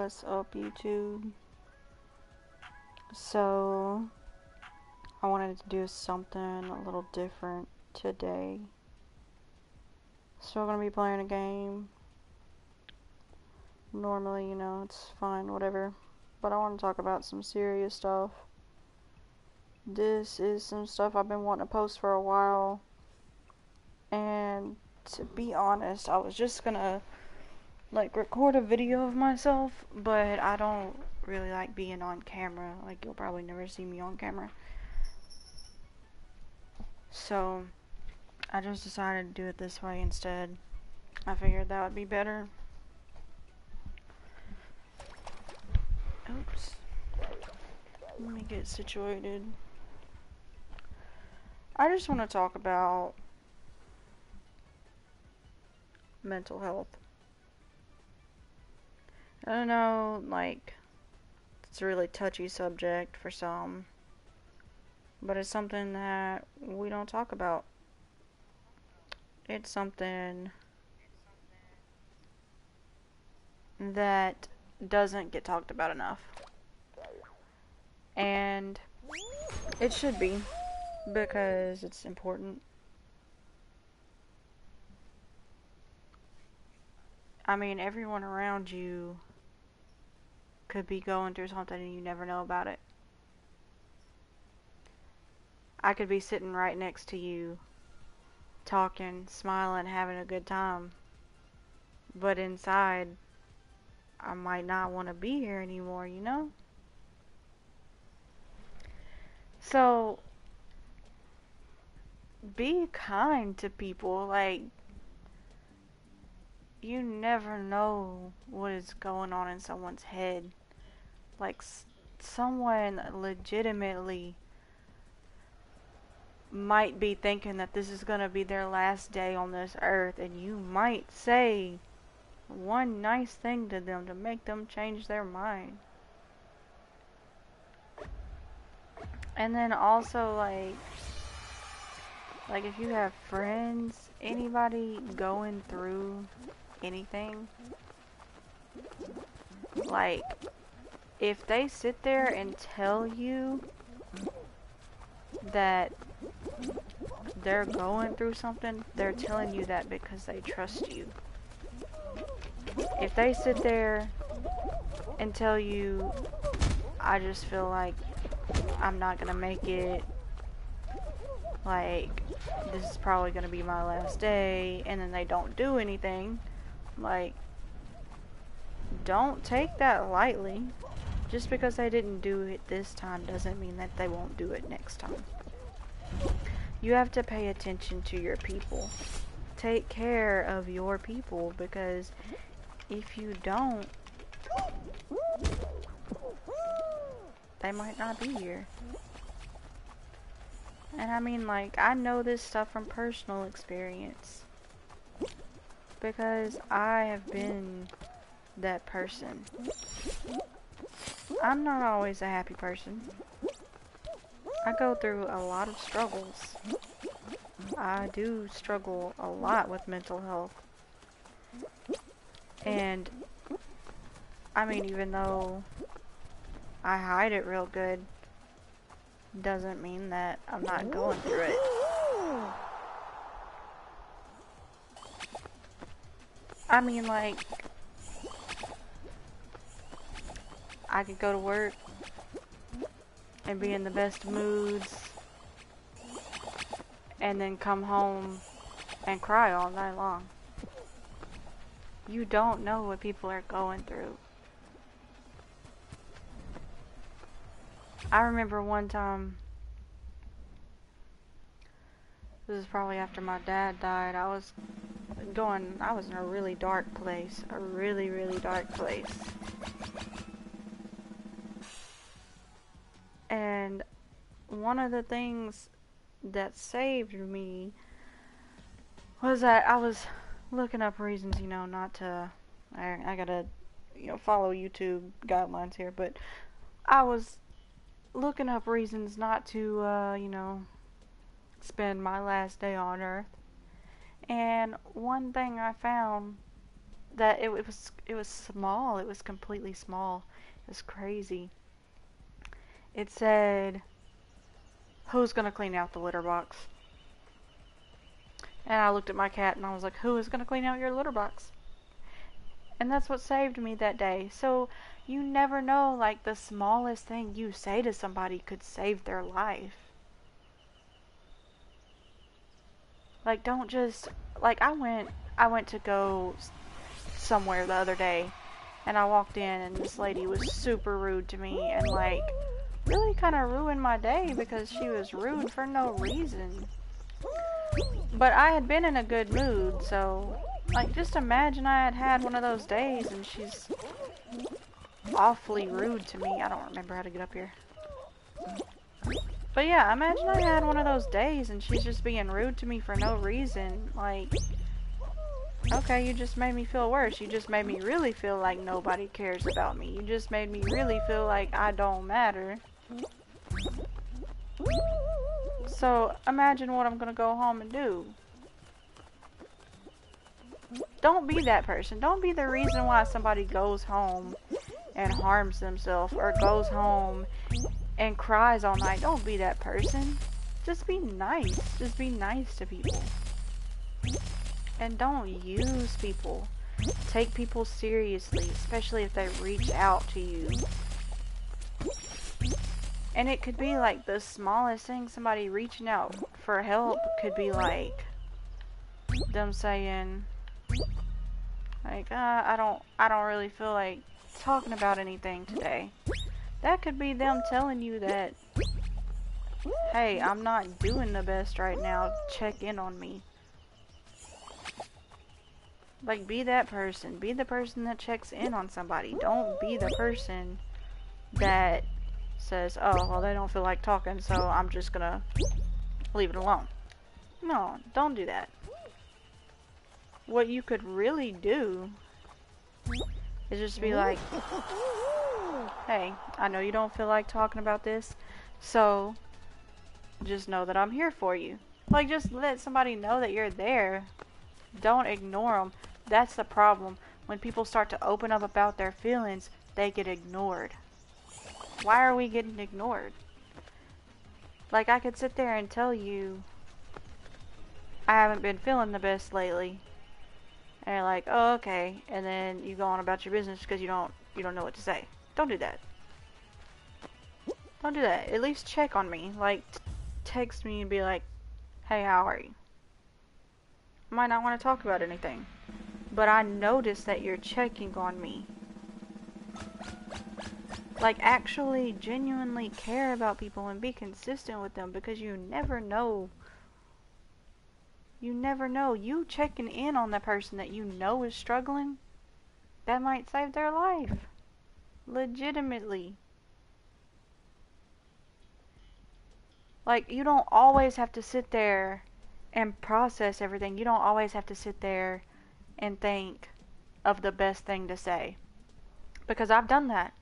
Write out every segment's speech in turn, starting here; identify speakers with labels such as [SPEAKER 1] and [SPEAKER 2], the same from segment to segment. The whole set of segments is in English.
[SPEAKER 1] What's up, YouTube? So, I wanted to do something a little different today. So, we're gonna be playing a game. Normally, it's fine, whatever. But I want to talk about some serious stuff. This is some stuff I've been wanting to post for a while. And to be honest, I was just gonna record a video of myself, but I don't really like being on camera. You'll probably never see me on camera. So I just decided to do it this way instead. I figured that would be better. Oops. Let me get situated. I just want to talk about mental health. I don't know, it's a really touchy subject for some, but it's something that we don't talk about. It's something that doesn't get talked about enough. And it should be, because it's important. I mean, everyone around you could be going through something and you never know about it. I could be sitting right next to you, talking, smiling, having a good time. But inside, I might not want to be here anymore, you know? So, be kind to people. You never know what is going on in someone's head. Someone legitimately might be thinking that this is gonna be their last day on this earth, and you might say one nice thing to them to make them change their mind. And then also, if you have friends, anybody going through anything, if they sit there and tell you that they're going through something, they're telling you that because they trust you. If they sit there and tell you, I just feel like I'm not gonna make it, this is probably gonna be my last day, and then they don't do anything, don't take that lightly. Just because they didn't do it this time doesn't mean that they won't do it next time. You have to pay attention to your people. Take care of your people, because if you don't, they might not be here. And I mean, I know this stuff from personal experience, because I have been that person. I'm not always a happy person. I go through a lot of struggles. I do struggle a lot with mental health. And I mean, even though I hide it real good, doesn't mean that I'm not going through it. I mean, I could go to work and be in the best moods, and then come home and cry all night long. You don't know what people are going through. I remember one time, this is probably after my dad died, I was in a really dark place. A really, really dark place. And one of the things that saved me was that I was looking up reasons, not to, I gotta, follow YouTube guidelines here, but I was looking up reasons not to, spend my last day on Earth. And one thing I found that it was small. It was completely small. It was crazy. It said, "Who's gonna clean out the litter box?" And I looked at my cat and I was like, "Who is gonna clean out your litter box?" And that's what saved me that day. So you never know, like the smallest thing you say to somebody could save their life. Like don't just like I went to go somewhere the other day and I walked in and this lady was super rude to me and like really kind of ruined my day because she was rude for no reason. But I had been in a good mood, so like just imagine I had had one of those days and she's awfully rude to me. I don't remember how to get up here. But yeah, imagine I had one of those days and she's just being rude to me for no reason. Like, okay, you just made me feel worse. You just made me really feel like nobody cares about me. You just made me really feel like I don't matter. So imagine what I'm gonna go home and do. Don't be that person. Don't be the reason why somebody goes home and harms themselves or goes home and cries all night. Don't be that person. Just be nice. Just be nice to people. And don't use people. Take people seriously, especially if they reach out to you. And it could be like the smallest thing, somebody reaching out for help could be like them saying like, I don't really feel like talking about anything today. That could be them telling you that, hey, I'm not doing the best right now, check in on me. Like, be that person. Be the person that checks in on somebody. Don't be the person that says, oh, well, they don't feel like talking, so I'm just gonna leave it alone. No, don't do that. What you could really do is just be like, hey, I know you don't feel like talking about this, so just know that I'm here for you. Like, just let somebody know that you're there. Don't ignore them. That's the problem. When people start to open up about their feelings, they get ignored. Why are we getting ignored? Like, I could sit there and tell you I haven't been feeling the best lately. And you're like, oh, okay. And then you go on about your business because you don't know what to say. Don't do that. Don't do that. At least check on me. Like, text me and be like, hey, how are you? I might not want to talk about anything, but I notice that you're checking on me. Like, actually genuinely care about people and be consistent with them, because you never know. You never know. You checking in on the person that you know is struggling, that might save their life. Legitimately. Like, you don't always have to sit there and process everything. You don't always have to sit there and think of the best thing to say. Because I've done that.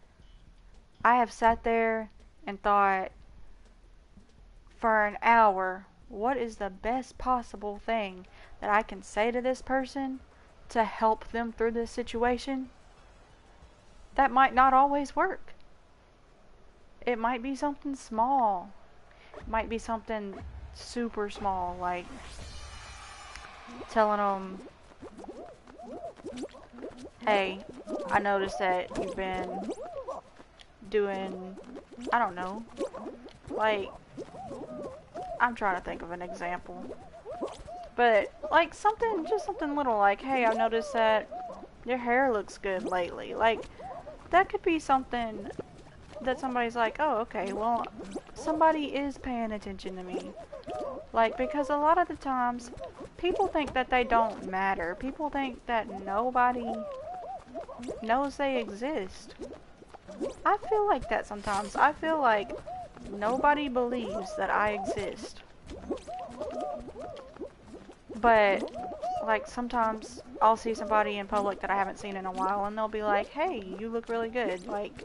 [SPEAKER 1] I have sat there and thought for an hour, what is the best possible thing that I can say to this person to help them through this situation? That might not always work. It might be something small. It might be something super small, like telling them, hey, I noticed that you've been doing, I don't know, like, I'm trying to think of an example, but like something, just something little, like, hey, I noticed that your hair looks good lately. Like, that could be something that somebody's like, oh, okay, well, somebody is paying attention to me. Like, because a lot of the times, people think that they don't matter. People think that nobody knows they exist. I feel like that sometimes. I feel like nobody believes that I exist. But, like, sometimes I'll see somebody in public that I haven't seen in a while, and they'll be like, hey, you look really good. Like,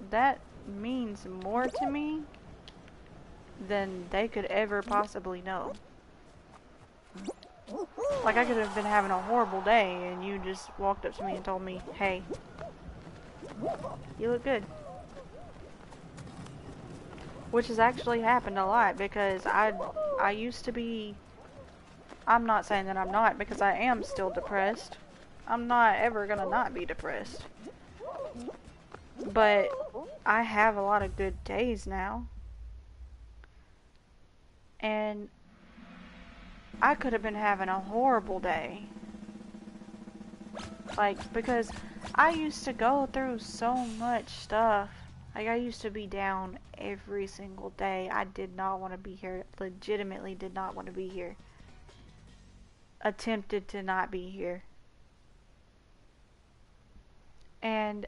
[SPEAKER 1] that means more to me than they could ever possibly know. Like, I could have been having a horrible day, and you just walked up to me and told me, hey, you look good. Which has actually happened a lot, because I used to be, I'm not saying that I'm not, because I am still depressed. I'm not ever gonna not be depressed. But I have a lot of good days now. And I could have been having a horrible day. Like, because I used to go through so much stuff. Like, I used to be down every single day. I did not want to be here. Legitimately did not want to be here. Attempted to not be here. And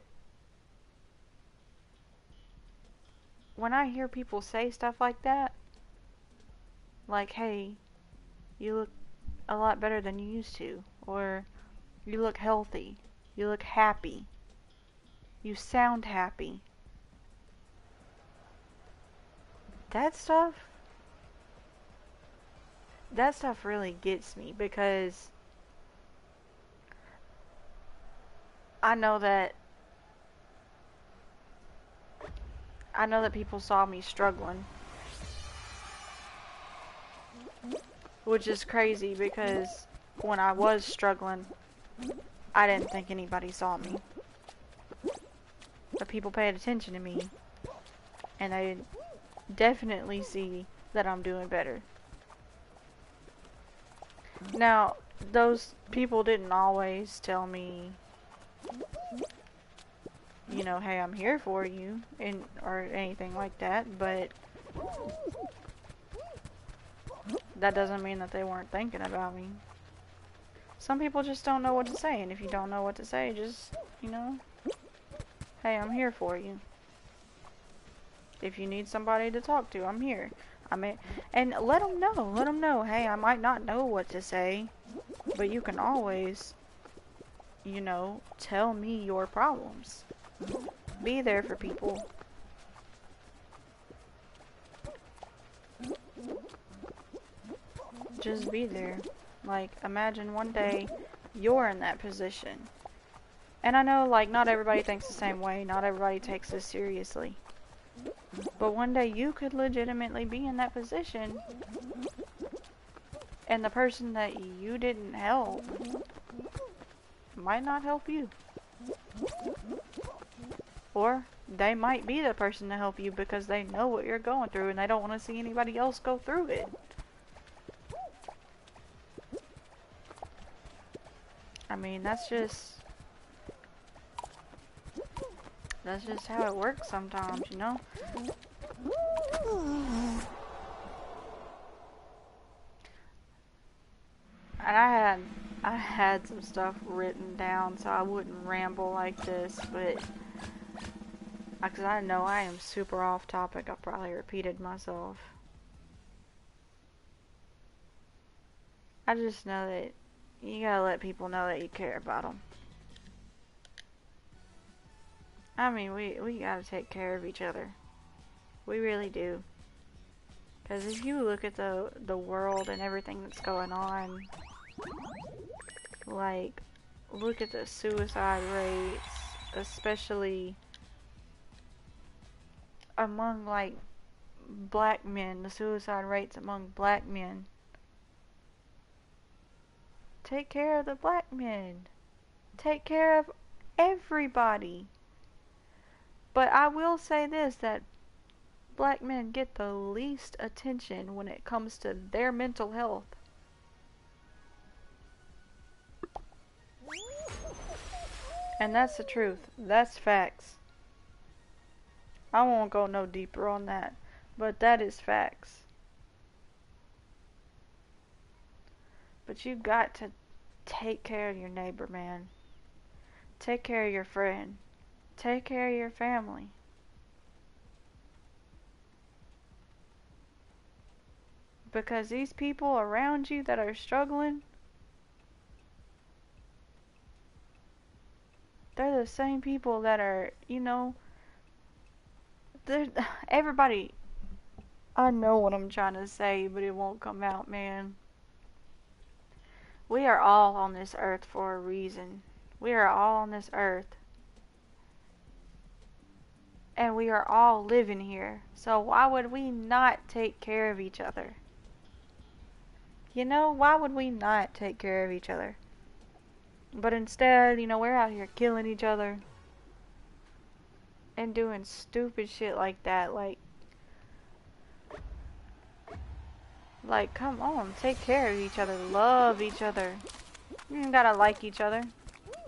[SPEAKER 1] when I hear people say stuff like that, like, hey, you look a lot better than you used to, or you look healthy, you look happy, you sound happy. That stuff, that stuff really gets me, because I know that people saw me struggling, which is crazy, because when I was struggling, I didn't think anybody saw me. But people paid attention to me, and they definitely see that I'm doing better. Now, those people didn't always tell me, you know, hey, I'm here for you, and or anything like that, but that doesn't mean that they weren't thinking about me. Some people just don't know what to say, and if you don't know what to say, just, you know, hey, I'm here for you. If you need somebody to talk to, I'm here. I mean, and let them know, hey, I might not know what to say, but you can always, you know, tell me your problems. Be there for people. Just be there. Like, imagine one day you're in that position. And I know, like, not everybody thinks the same way. Not everybody takes this seriously. But one day you could legitimately be in that position, and the person that you didn't help might not help you. Or they might be the person to help you because they know what you're going through and they don't want to see anybody else go through it. I mean, that's just how it works sometimes, you know? And I had some stuff written down so I wouldn't ramble like this, but because I know I am super off topic, I probably repeated myself. I just know that you gotta let people know that you care about them. I mean, we gotta take care of each other. We really do. Because if you look at the world and everything that's going on, like, look at the suicide rates, especially among, like, black men, the suicide rates among black men. Take care of the black men. Take care of everybody. But I will say this, that black men get the least attention when it comes to their mental health. And that's the truth. That's facts. I won't go no deeper on that, but that is facts. But you got to take care of your neighbor, man. Take care of your friend. Take care of your family. Because these people around you that are struggling, they're the same people that are, you know, everybody, I know what I'm trying to say, but it won't come out, man. We are all on this earth for a reason. We are all on this earth. And we are all living here. So why would we not take care of each other? You know, why would we not take care of each other? But instead, you know, we're out here killing each other and doing stupid shit like that. Like, come on, take care of each other, love each other. You ain't gotta like each other.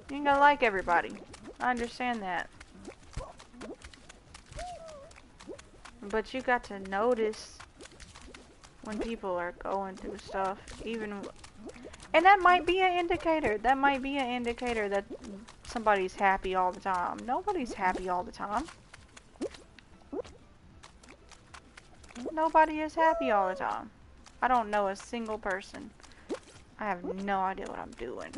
[SPEAKER 1] You ain't gotta like everybody. I understand that. But you got to notice when people are going through stuff, and that might be an indicator. That might be an indicator that somebody's happy all the time. Nobody's happy all the time. Nobody is happy all the time. I don't know a single person. I have no idea what I'm doing.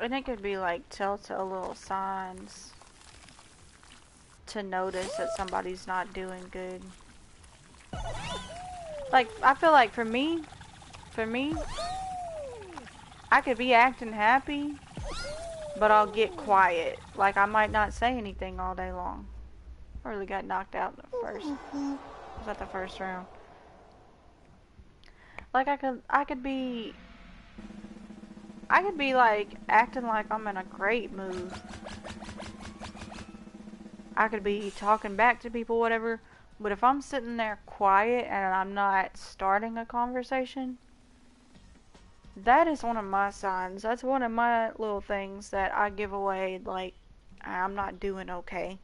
[SPEAKER 1] And it could be like telltale little signs to notice that somebody's not doing good. Like, I feel like for me, I could be acting happy, but I'll get quiet. Like, I might not say anything all day long. I really got knocked out in the first. Was that the first round? Like, I could be like acting like I'm in a great mood. I could be talking back to people, whatever. But if I'm sitting there quiet and I'm not starting a conversation, that is one of my signs. That's one of my little things that I give away, like, I'm not doing okay.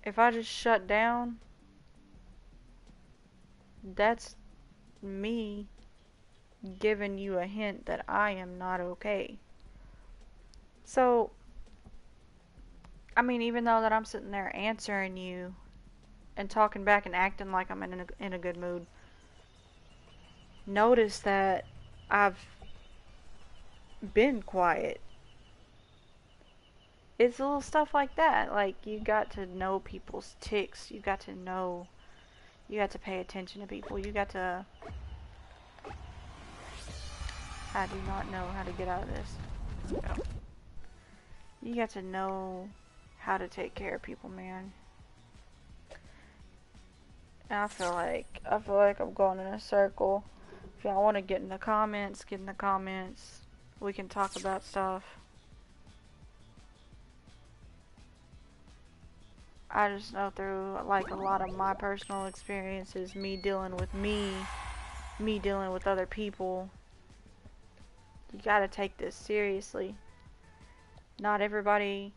[SPEAKER 1] If I just shut down, that's me giving you a hint that I am not okay. So, I mean, even though that I'm sitting there answering you and talking back and acting like I'm in a good mood, notice that I've been quiet. It's little stuff like that. Like, you got to know people's tics. You got to pay attention to people. I do not know how to get out of this. So, you got to know how to take care of people, man. And I feel like I'm going in a circle. If y'all want to get in the comments, get in the comments. We can talk about stuff. I just know through like a lot of my personal experiences, me dealing with other people, you gotta take this seriously. Not everybody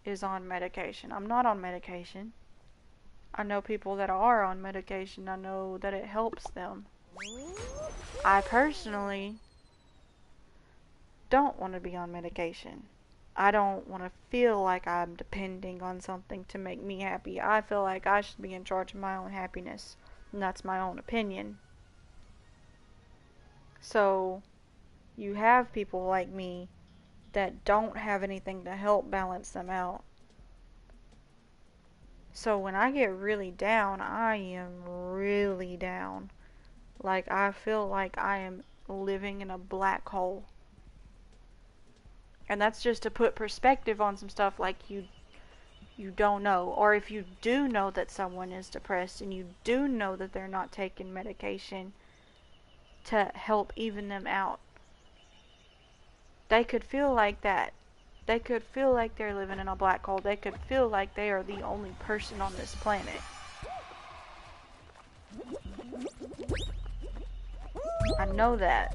[SPEAKER 1] is on medication. I'm not on medication. I know people that are on medication. I know that it helps them. I personally don't want to be on medication. I don't want to feel like I'm depending on something to make me happy. I feel like I should be in charge of my own happiness. And that's my own opinion. So, you have people like me that don't have anything to help balance them out. So when I get really down, I am really down. Like, I feel like I am living in a black hole. And that's just to put perspective on some stuff like you don't know. Or if you do know that someone is depressed and you do know that they're not taking medication to help even them out, they could feel like that. They could feel like they're living in a black hole. They could feel like they are the only person on this planet. I know that.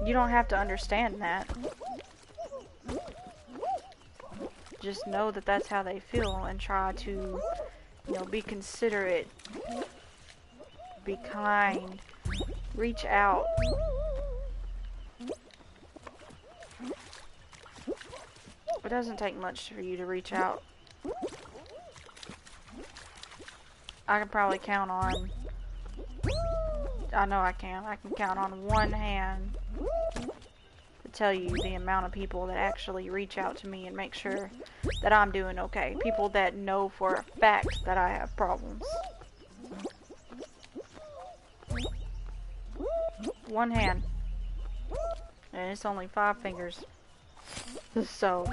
[SPEAKER 1] You don't have to understand that. Just know that that's how they feel and try to, be considerate, be kind, reach out. It doesn't take much for you to reach out. I can probably count on I know I can. I can count on one hand to tell you the amount of people that actually reach out to me and make sure that I'm doing okay. People that know for a fact that I have problems. One hand. And it's only 5 fingers. So,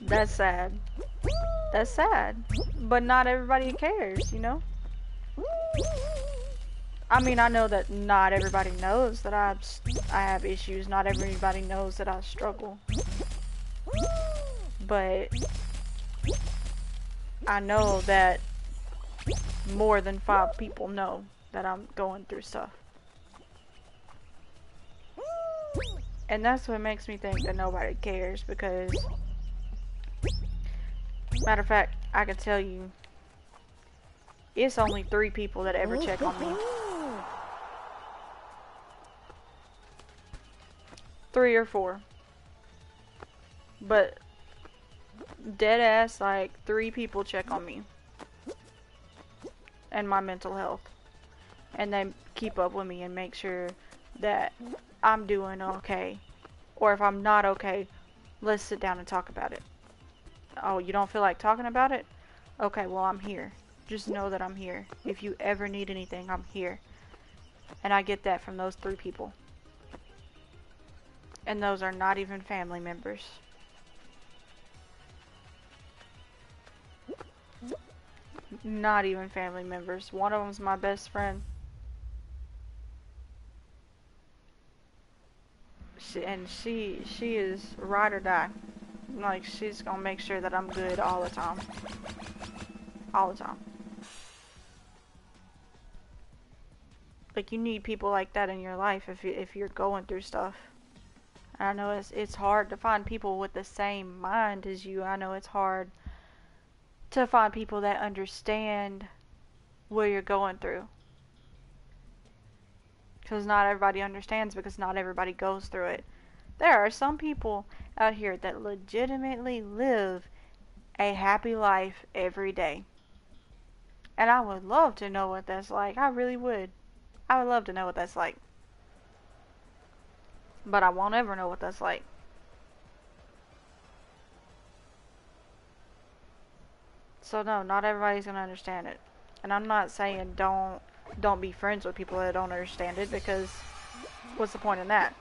[SPEAKER 1] that's sad. That's sad. But not everybody cares, you know? I mean, I know that not everybody knows that I have issues. Not everybody knows that I struggle. But I know that more than 5 people know that I'm going through stuff. And that's what makes me think that nobody cares, because matter of fact, I can tell you, it's only 3 people that ever check on me. 3 or 4. But dead ass, like 3 people check on me and my mental health, and they keep up with me and make sure that I'm doing okay, or if I'm not okay, let's sit down and talk about it. Oh, you don't feel like talking about it? Okay, well, I'm here. Just know that I'm here. If you ever need anything, I'm here. And I get that from those 3 people. And those are not even family members. Not even family members. One of them's my best friend. She is ride or die. Like, she's gonna make sure that I'm good all the time. All the time. Like, you need people like that in your life if you're going through stuff. I know it's hard to find people with the same mind as you. I know it's hard to find people that understand what you're going through. Because not everybody understands, because not everybody goes through it. There are some people out here that legitimately live a happy life every day. And I would love to know what that's like. I really would. I would love to know what that's like. But I won't ever know what that's like. So no, not everybody's gonna understand it. And I'm not saying don't be friends with people that don't understand it, because what's the point in that?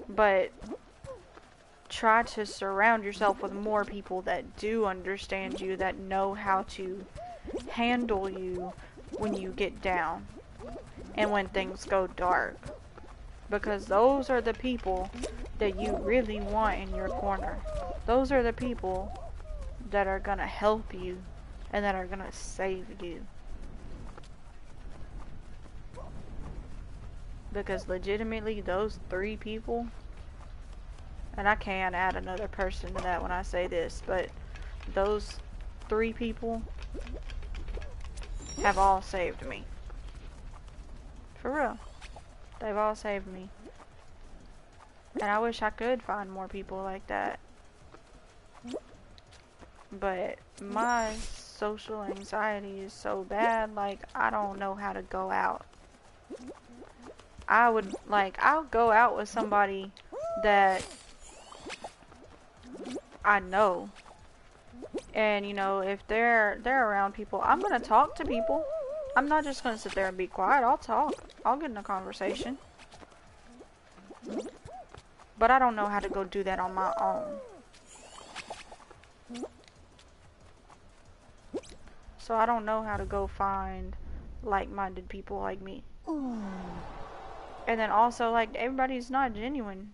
[SPEAKER 1] But try to surround yourself with more people that do understand you, that know how to handle you when you get down and when things go dark. Because those are the people that you really want in your corner. Those are the people that are gonna help you and that are gonna save you. Because legitimately, those 3 people, and I can add another person to that when I say this, but those 3 people have all saved me. For real. They've all saved me. And I wish I could find more people like that. But my social anxiety is so bad, like, I don't know how to go out. I'll go out with somebody that I know. And, you know, if they're around people, I'm gonna talk to people. I'm not just gonna sit there and be quiet. I'll talk. I'll get in a conversation. But I don't know how to go do that on my own. So I don't know how to go find like-minded people like me. And then also, like, everybody's not genuine.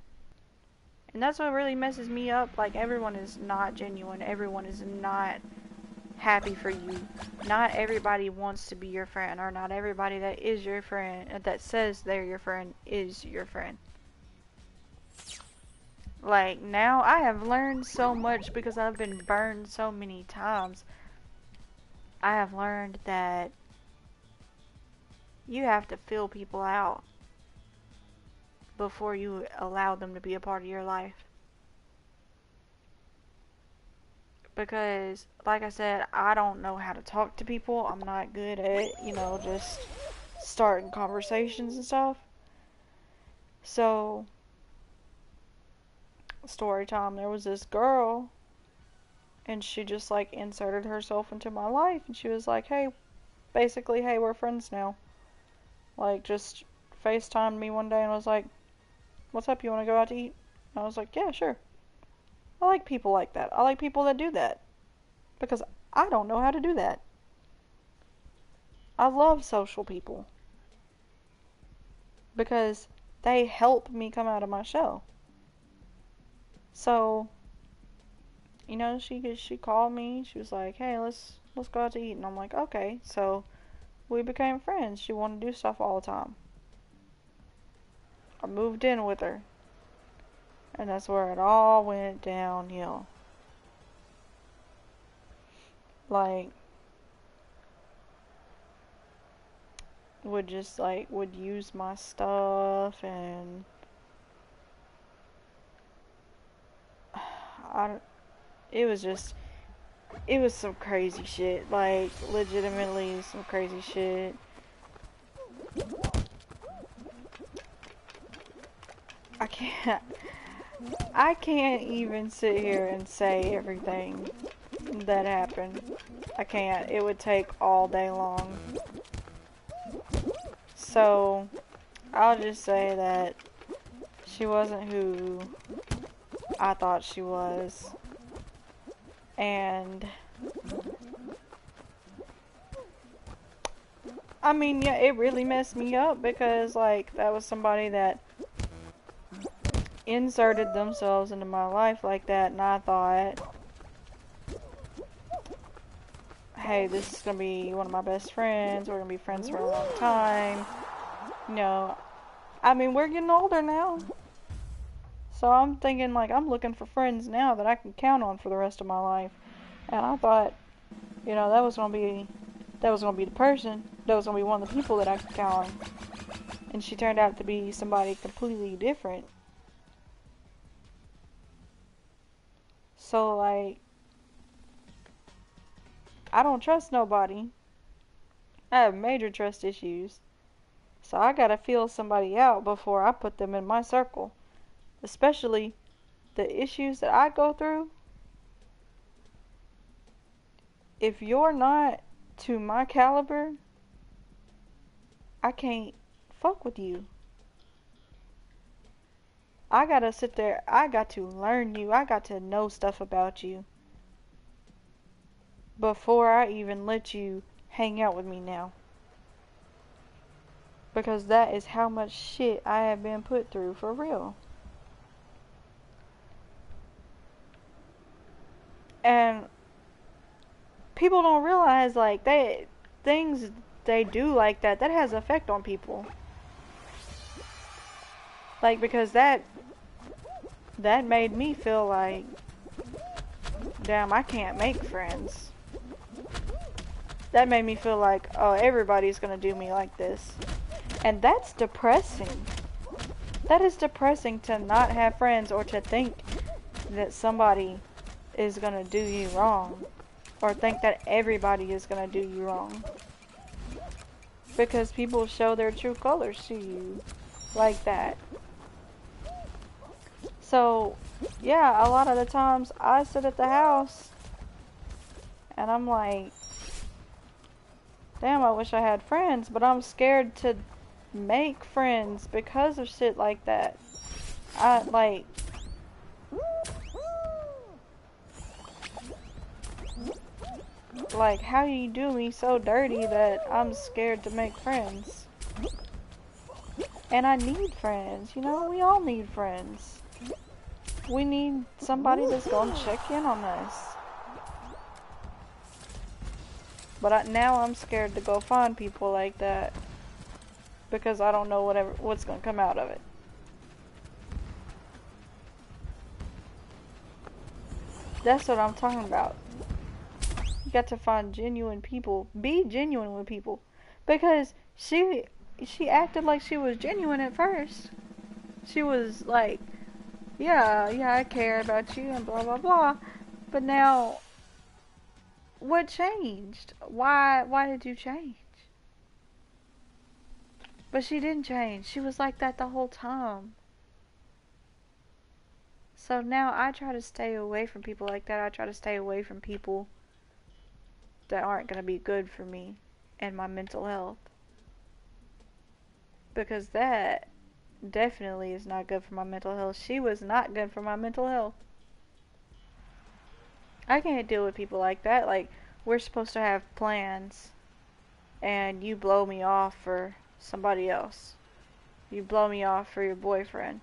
[SPEAKER 1] And that's what really messes me up. Like, everyone is not genuine. Everyone is not happy for you. Not everybody wants to be your friend, or not everybody that is your friend, that says they're your friend, is your friend. Like, now I have learned so much because I've been burned so many times. I have learned that you have to feel people out before you allow them to be a part of your life. because, like I said, I don't know how to talk to people. I'm not good at, just starting conversations and stuff. So, story time, there was this girl, and she just, like, inserted herself into my life, and she was like, hey, basically, hey, we're friends now. Like, just FaceTimed me one day and was like, what's up, you want to go out to eat? And I was like, yeah, sure. I like people like that. I like people that do that. Because I don't know how to do that. I love social people. Because they help me come out of my shell. So, she called me. She was like, hey, let's go out to eat. And I'm like, okay. So, we became friends. She wanted to do stuff all the time. I moved in with her. And that's where it all went downhill. Like, would use my stuff, and it was some crazy shit. Like, legitimately some crazy shit. I can't even sit here and say everything that happened. I can't. It would take all day long. So, I'll just say that she wasn't who I thought she was. And I mean, yeah, it really messed me up because, like, that was somebody that inserted themselves into my life like that, and I thought, hey, this is gonna be one of my best friends, we're gonna be friends for a long time. I mean, we're getting older now. So I'm thinking, like, I'm looking for friends now that I can count on for the rest of my life. And I thought, that was gonna be the person, that was gonna be one of the people that I could count on. And she turned out to be somebody completely different. So, like, I don't trust nobody. I have major trust issues. So I gotta feel somebody out before I put them in my circle. Especially the issues that I go through. If you're not to my caliber, I can't fuck with you. I gotta sit there, I got to learn you, I got to know stuff about you before I even let you hang out with me now. Because that is how much shit I have been put through, for real. And people don't realize, like, things they do like that has effect on people. Like, because that made me feel like, damn, I can't make friends. That made me feel like, oh, everybody's gonna do me like this. And that's depressing. That is depressing, to not have friends, or to think that somebody is gonna do you wrong. Or think that everybody is gonna do you wrong. Because people show their true colors to you like that. So, yeah, a lot of the times I sit at the house and I'm like, damn, I wish I had friends, but I'm scared to make friends because of shit like that. Like, how you do me so dirty that I'm scared to make friends. And I need friends, we all need friends. We need somebody that's gonna check in on us. But now I'm scared to go find people like that. Because I don't know what's gonna come out of it. That's what I'm talking about. You got to find genuine people. Be genuine with people. Because she acted like she was genuine at first. She was like, yeah, I care about you and blah blah blah. But now What changed? Why did you change? But she didn't change. She was like that the whole time. So now I try to stay away from people like that. I try to stay away from people that aren't going to be good for me and my mental health. Because that definitely is not good for my mental health. She was not good for my mental health. I can't deal with people like that. Like, we're supposed to have plans, and you blow me off for somebody else. You blow me off for your boyfriend.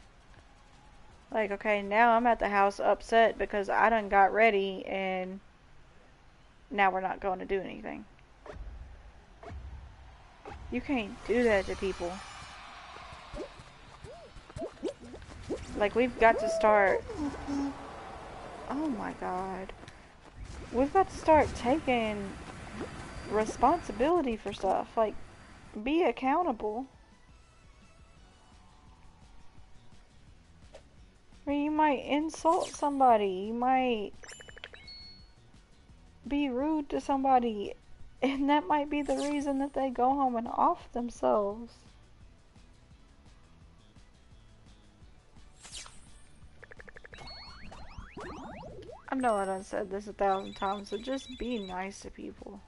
[SPEAKER 1] Like, okay, now I'm at the house upset because I done got ready, and now we're not going to do anything. You can't do that to people. Like, we've got to start... Oh my god. We've got to start taking responsibility for stuff. Like, be accountable. Or you might insult somebody. You might be rude to somebody. And that might be the reason that they go home and off themselves. I know I done said this 1,000 times, so just be nice to people.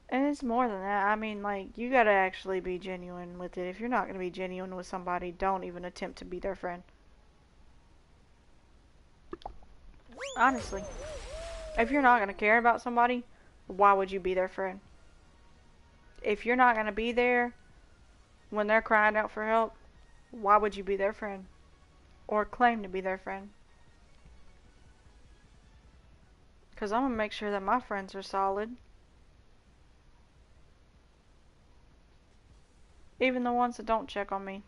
[SPEAKER 1] And it's more than that. I mean, like, you gotta actually be genuine with it. If you're not gonna be genuine with somebody, don't even attempt to be their friend. Honestly. If you're not gonna care about somebody, why would you be their friend? If you're not gonna be there when they're crying out for help, why would you be their friend? Or claim to be their friend? Because I'm gonna make sure that my friends are solid. Even the ones that don't check on me.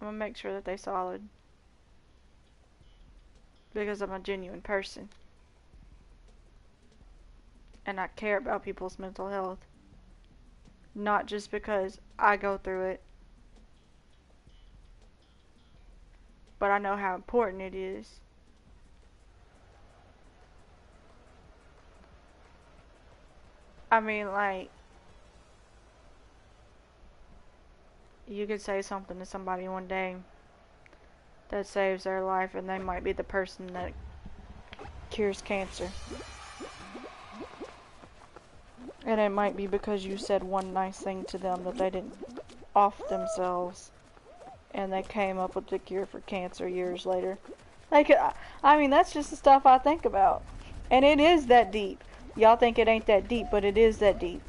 [SPEAKER 1] I'm gonna make sure that they're solid. Because I'm a genuine person. And I care about people's mental health. Not just because I go through it. But I know how important it is. I mean, like, you could say something to somebody one day that saves their life, and they might be the person that cures cancer. And it might be because you said one nice thing to them that they didn't off themselves, and they came up with the cure for cancer years later. Like, I mean, that's just the stuff I think about. And it is that deep. Y'all think it ain't that deep, but it is that deep.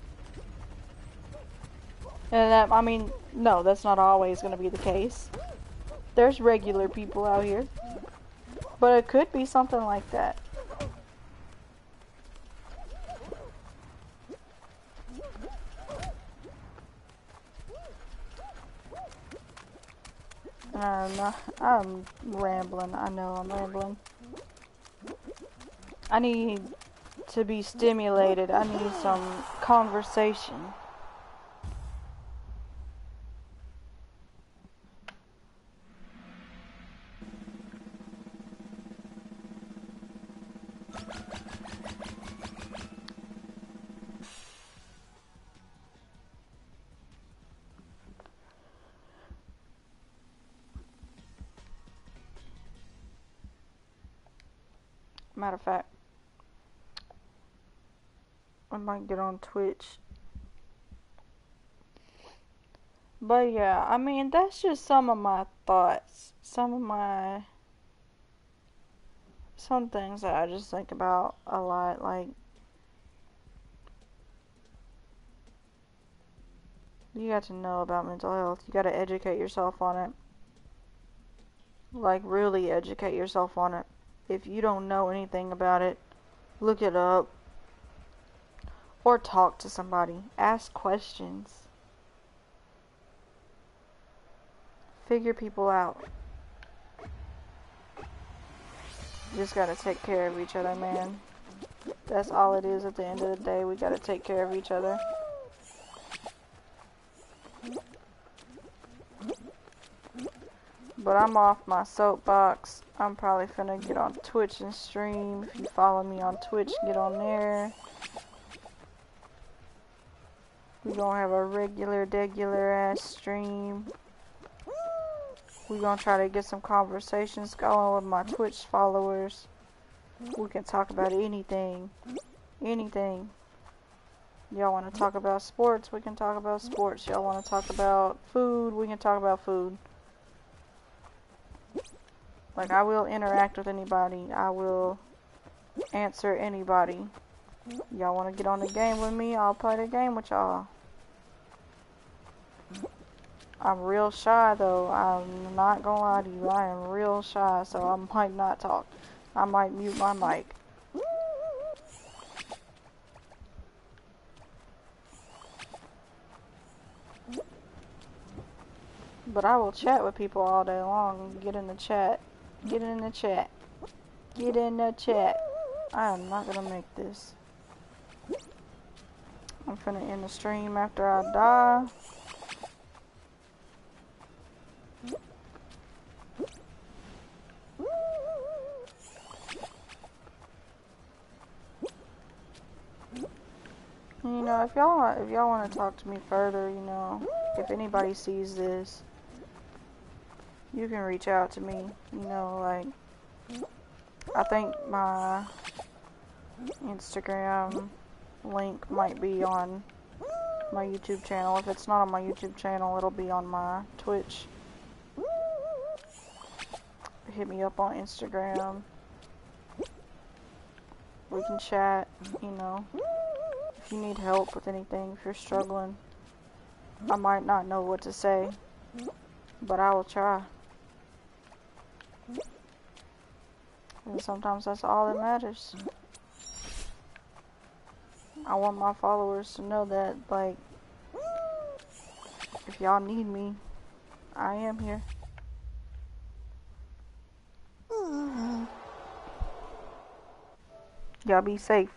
[SPEAKER 1] And that, I mean, no, that's not always going to be the case. There's regular people out here. But it could be something like that. I'm rambling. I know I'm rambling. I need to be stimulated. I need some conversation. Matter of fact, I might get on Twitch. But yeah, I mean, that's just some of my thoughts. Some things that I just think about a lot. Like, you got to know about mental health. You got to educate yourself on it. Like, really educate yourself on it. If you don't know anything about it, look it up. Or talk to somebody. Ask questions. Figure people out. You just gotta take care of each other, man. That's all it is at the end of the day. We gotta take care of each other. But I'm off my soapbox. I'm probably finna get on Twitch and stream. If you follow me on Twitch, get on there. We gonna have a regular ass stream. We gonna try to get some conversations going with my Twitch followers. We can talk about anything. Anything. Y'all wanna talk about sports? We can talk about sports. Y'all wanna talk about food? We can talk about food. Like, I will interact with anybody. I will answer anybody. Y'all want to get on the game with me? I'll play the game with y'all. I'm real shy, though. I'm not gonna lie to you. I am real shy, so I might not talk. I might mute my mic. But I will chat with people all day long. Get in the chat. Get in the chat. Get in the chat. I am not gonna make this. I'm finna end the stream after I die. You know, if y'all want to talk to me further, you know, if anybody sees this, you can reach out to me. You know, like, I think my Instagram link might be on my YouTube channel. If it's not on my YouTube channel, it'll be on my Twitch. Hit me up on Instagram. We can chat, you know. If you need help with anything, if you're struggling, I might not know what to say, but I will try. And sometimes that's all that matters. I want my followers to know that, like, if y'all need me, I am here. Y'all be safe.